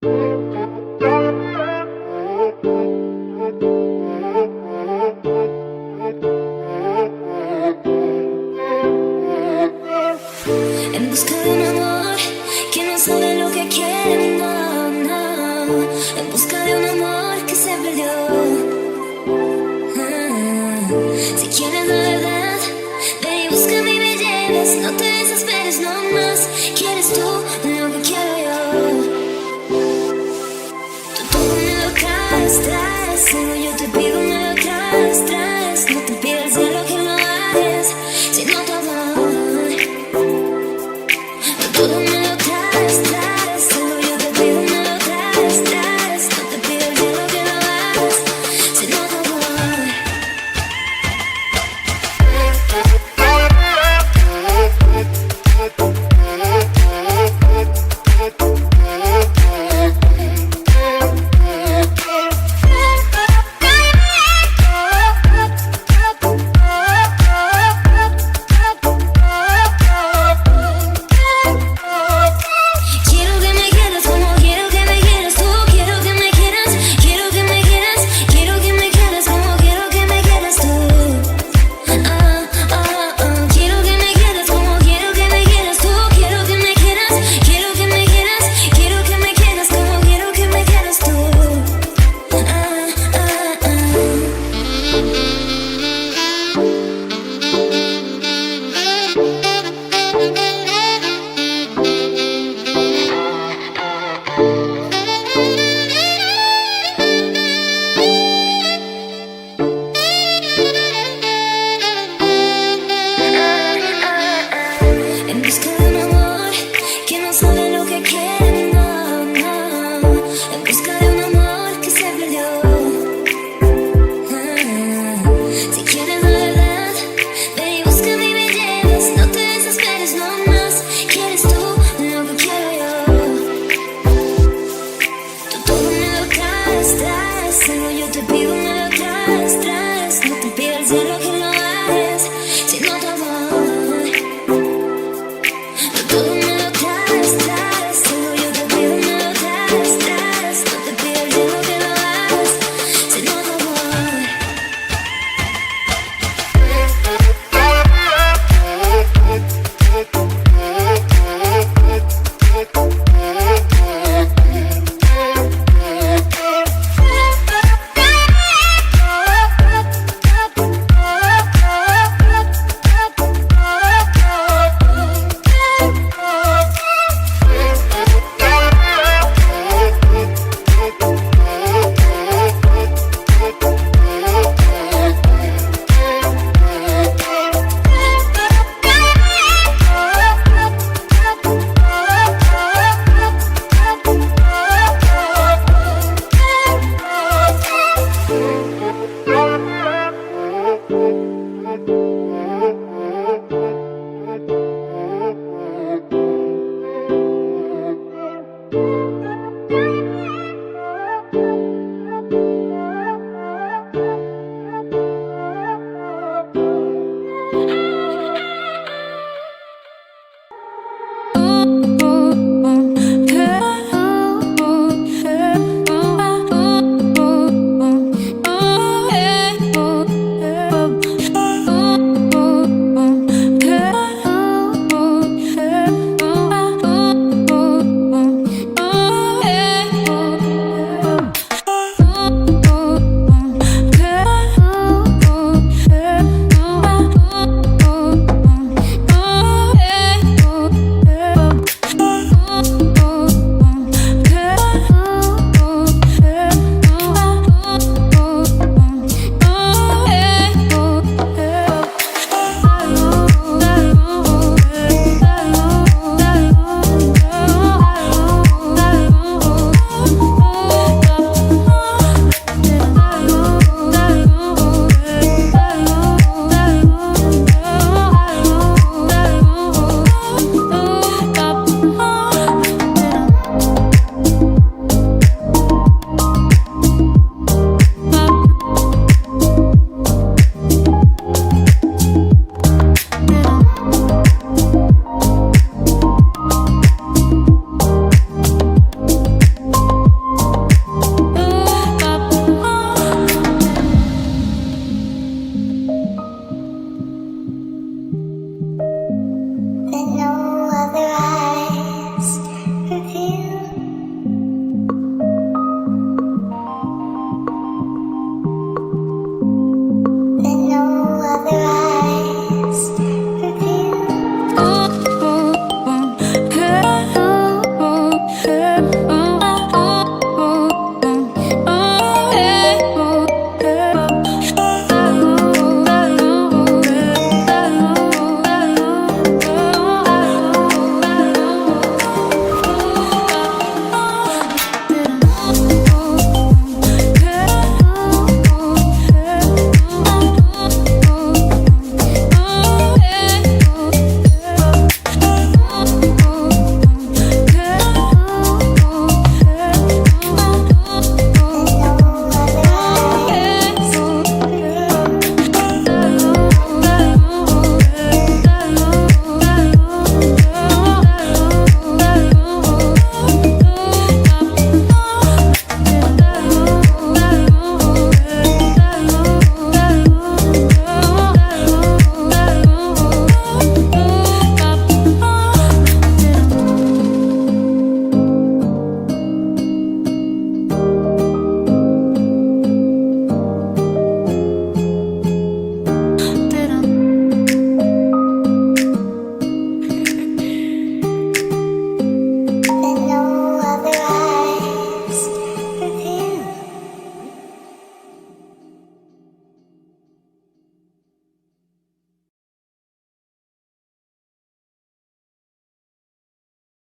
En busca de un amor que no sabe lo que quiere, no, no. En busca de un amor que se perdió. Si quieres la verdad, ven y búscame y me lleves. No te desesperes, no más. ¿Quieres tú lo que quiero yo? Tú todo me lo traes, solo yo te pido me lo traes. No te pido el cielo que lo hagas, sino tu amor. Todo me lo traes, solo yo te pido me lo traes. No te pido el cielo que lo hagas, sino tu amor. Quiero que me quieras como quiero que me quieras tú. Quiero que me quieras, quiero que me quieras. Quiero que me quieras como quiero que me quieras tú. Quiero que me quieras como quiero que me quieras tú. Quiero que me quieras, quiero que me quieras. Quiero que me quieras como quiero que me quieras tú. En busca de un amor que no sabe lo que quiere, no, no. En busca de un amor que se perdió. Si quieres la verdad, ven y búscame y me lleves. No te desesperes, no más. ¿Quieres tú lo que quiero yo? Tú todo me lo traes, solo yo te pido me lo traes. No te pido el cielo que lo hagas, sino tu amor. Todo me lo traes, solo yo te pido me lo traes. No te pido el cielo que lo hagas, sino tu amor.